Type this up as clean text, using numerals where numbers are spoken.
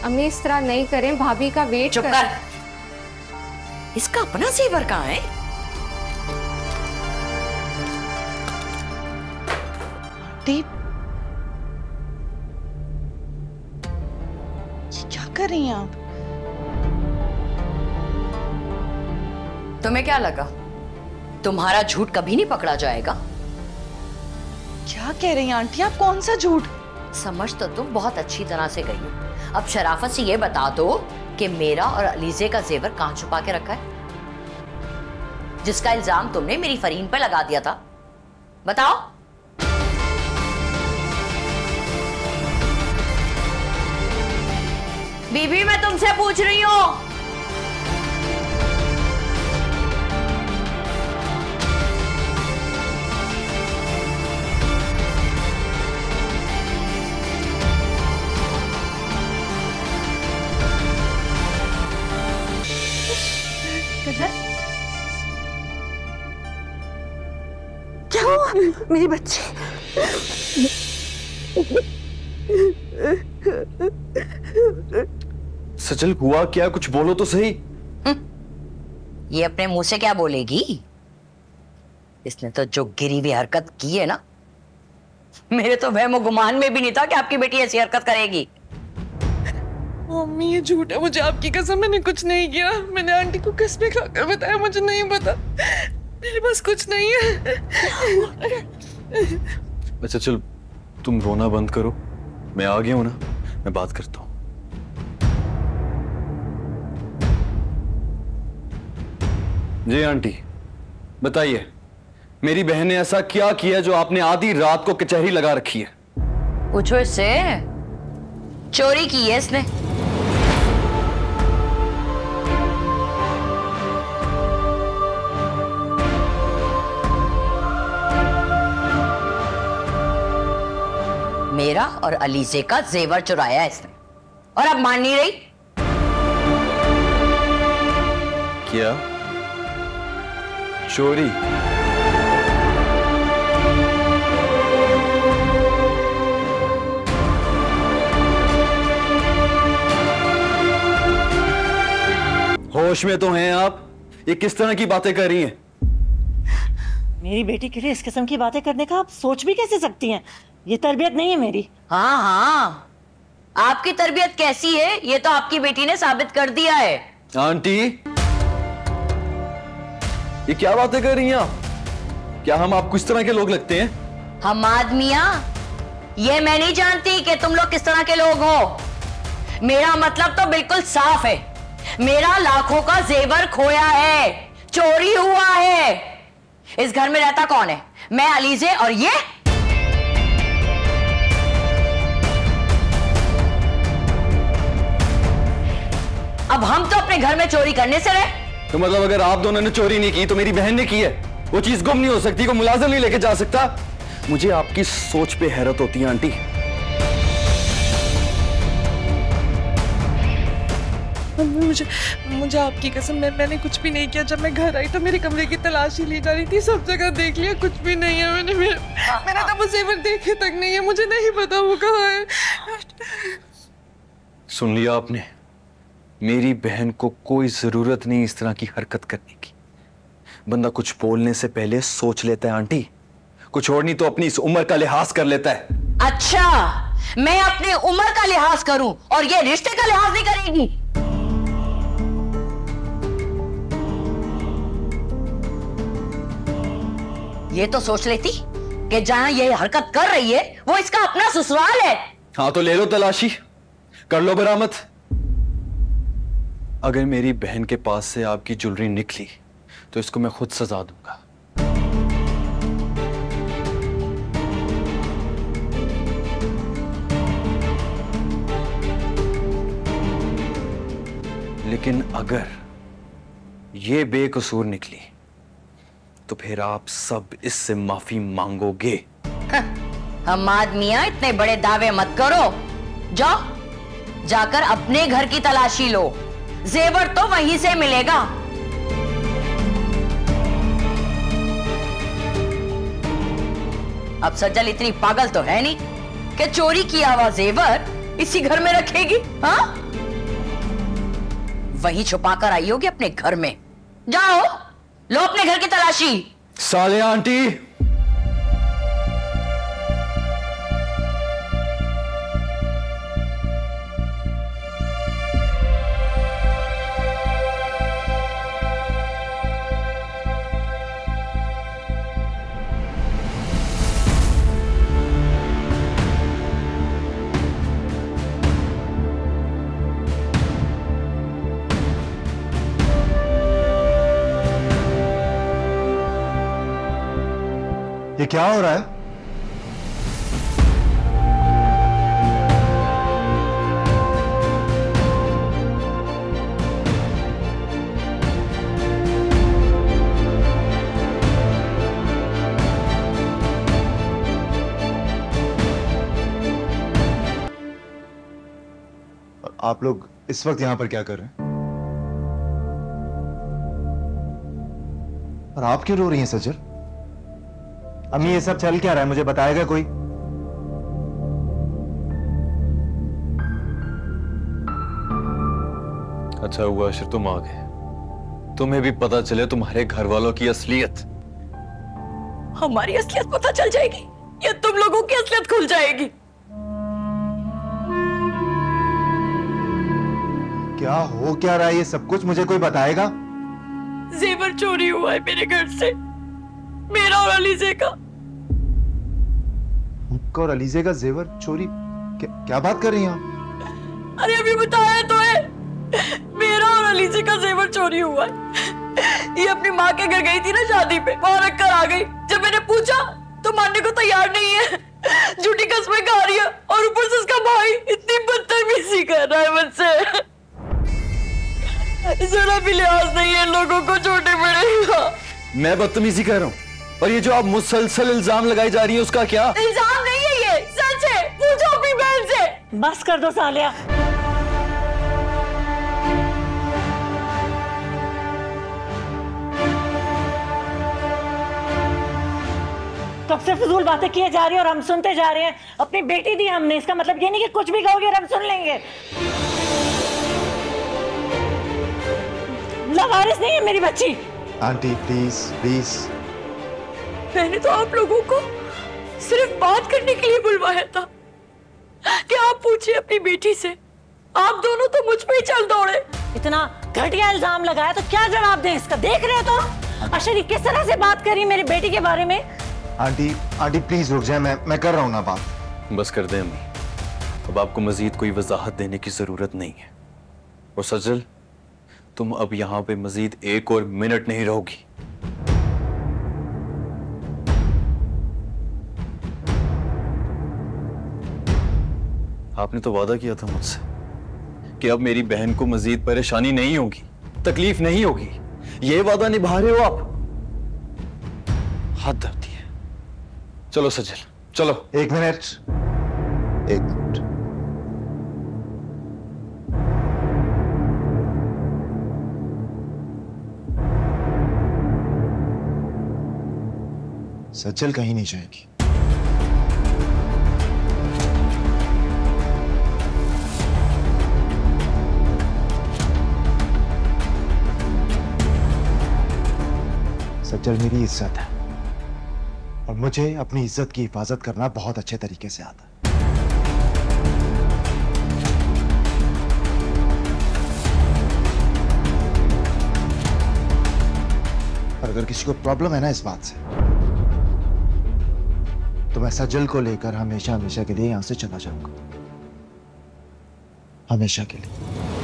अम्मी इस तरह नहीं करें, भाभी का वेट चुप कर। इसका अपना जेवर कहाँ है? आंटी, ये क्या कर रही हैं आप? तुम्हें क्या लगा तुम्हारा झूठ कभी नहीं पकड़ा जाएगा? क्या कह रही हैं आंटी आप? कौन सा झूठ? समझ तो तुम बहुत अच्छी तरह से गई हो। अब शराफत से ये बता दो कि मेरा और अलीजे का जेवर कहां छुपा के रखा है, जिसका इल्जाम तुमने मेरी फरीन पर लगा दिया था? बताओ। बीबी मैं तुमसे पूछ रही हूं। क्या हुआ मेरी बच्ची? सचल हुआ क्या? कुछ बोलो तो सही। ये अपने मुंह से क्या बोलेगी? इसने तो जो गिरी हुई हरकत की है ना, मेरे तो वहम गुमान में भी नहीं था कि आपकी बेटी ऐसी हरकत करेगी। मम्मी ये झूठ है, मुझे आपकी कसम, मैंने कुछ नहीं किया। मैंने आंटी को कसमें खाकर बताया, मुझे नहीं पता, मेरे पास कुछ नहीं है। अच्छा चल तुम रोना बंद करो, मैं आ गया हूं ना, मैं बात करता हूं। जी आंटी बताइए, मेरी बहन ने ऐसा क्या किया जो आपने आधी रात को कचहरी लगा रखी है? पूछो इससे। चोरी की है इसने। मेरा और अलीजे का जेवर चुराया है इसने, और अब मान नहीं रही। क्या चोरी? होश में तो हैं आप? ये किस तरह की बातें कर रही हैं? मेरी बेटी के लिए इस किस्म की बातें करने का आप सोच भी कैसे सकती हैं? ये तरबियत नहीं है मेरी। हाँ हाँ, आपकी तरबियत कैसी है ये तो आपकी बेटी ने साबित कर दिया है। आंटी ये क्या बातें कर रही हैं आप? क्या हम आपको इस तरह के लोग लगते हैं? हम आदमियां, ये मैं नहीं जानती कि तुम लोग किस तरह के लोग हो। मेरा मतलब तो बिल्कुल साफ है, मेरा लाखों का जेवर खोया है, चोरी हुआ है। इस घर में रहता कौन है? मैं, अलीजे और ये। अब हम तो अपने घर में चोरी करने से रहे। तो मतलब अगर आप दोनों ने चोरी नहीं की तो मेरी बहन ने की है? वो चीज गुम नहीं हो सकती, को मुलाजिम नहीं लेके जा सकता? मुझे आपकी सोच पे हैरत होती है आंटी। मुझे आपकी कसम, मैंने कुछ भी नहीं किया। जब मैं घर आई तो मेरे कमरे की तलाशी ली जा रही थी, सब जगह देख लिया, कुछ भी नहीं है। मैंने तो वो जेवर देखे तक नहीं है, मुझे नहीं पता वो कहाँ है। सुन लिया आपने? मेरी बहन को कोई जरूरत नहीं इस तरह की हरकत करने की। बंदा कुछ बोलने से पहले सोच लेता है आंटी, कुछ और नहीं तो अपनी इस उम्र का लिहाज कर लेता है। अच्छा, मैं अपनी उम्र का लिहाज करूं और ये रिश्ते का लिहाज नहीं करेगी? ये तो सोच लेती कि जहां ये हरकत कर रही है वो इसका अपना ससुराल है। हाँ तो ले लो तलाशी, कर लो बरामद। अगर मेरी बहन के पास से आपकी ज्वेलरी निकली तो इसको मैं खुद सजा दूंगा। लेकिन अगर ये बेकसूर निकली तो फिर आप सब इससे माफी मांगोगे। हम आदमियां इतने बड़े दावे मत करो। जाओ, जाकर अपने घर की तलाशी लो, जेवर तो वहीं से मिलेगा। अब सज्जल इतनी पागल तो है नहीं कि चोरी किया हुआ जेवर इसी घर में रखेगी? हाँ, वहीं छुपा कर आई होगी अपने घर में। जाओ, लो अपने घर की तलाशी। सालिया आंटी, ये क्या हो रहा है? आप लोग इस वक्त यहां पर क्या कर रहे हैं? और आप क्यों रो रही हैं सजल? अम्मी, ये सब चल क्या रहा है, मुझे बताएगा कोई? अच्छा हुआ अशर तुम आ गए, तुम्हें भी पता चले तुम्हारे घर वालों की असलियत। हमारी असलियत पता चल जाएगी या तुम लोगों की असलियत खुल जाएगी? क्या हो क्या रहा है ये सब कुछ, मुझे कोई बताएगा? जेवर चोरी हुआ है मेरे घर से, मेरा और अलीजे का। आपका और अलीजे का जेवर चोरी? क्या बात कर रही हैं आप? अरे अभी बताया तो है, मेरा और अलीजे का जेवर चोरी हुआ है। ये अपनी माँ के घर गई थी ना शादी पे, वहां रख कर आ गई। जब मैंने पूछा तो मानने को तैयार नहीं है, झूठी कस्में खा रही है और ऊपर से उसका भाई इतनी बदतमीजी कर रहा है मुझसे। जरा भी लिहाज नहीं है लोगों को, छोटे बड़े का। मैं बदतमीजी कर रहा हूँ? और ये जो आप मुसलसल इल्जाम लगाई जा रही है उसका क्या? इल्जाम नहीं है, ये सच है, पूछो अपनी बहन से। बस कर दो सालिया। कब से फजूल बातें किए जा रही है और हम सुनते जा रहे हैं। अपनी बेटी दी हमने, इसका मतलब ये नहीं कि कुछ भी कहोगे और हम सुन लेंगे। लवारिस नहीं है मेरी बच्ची। Aunty please please. मैंने तो आप लोगों को सिर्फ बात करने के लिए बुलवाया था कि आप पूछिए अपनी बेटी से। आप दोनों तो मुझ पे ही चल दौड़े। इतना घटिया इल्जाम लगाया तो क्या जवाब दें इसका? देख रहे हो तो अशरी किस तरह से बात करी मेरी बेटी के बारे में। आंटी आंटी प्लीज रुक जाए, मैं कर रहा हूं ना बात। बस कर दे अम्मी, अब आपको मजीद कोई वजाहत देने की जरूरत नहीं है। और सजल, तुम अब यहां पे मजीद एक और मिनट नहीं रहोगी। आपने तो वादा किया था मुझसे कि अब मेरी बहन को मजीद परेशानी नहीं होगी, तकलीफ नहीं होगी। ये वादा निभा रहे हो आप? हद होती है। चलो सजल, चलो। एक मिनट। सजल कहीं नहीं जाएगी। सजल मेरी इज्जत है और मुझे अपनी इज्जत की हिफाजत करना बहुत अच्छे तरीके से आता है। और अगर किसी को प्रॉब्लम है ना इस बात से, तो मैं सजल को लेकर हमेशा हमेशा के लिए यहां से चला जाऊंगा, हमेशा के लिए।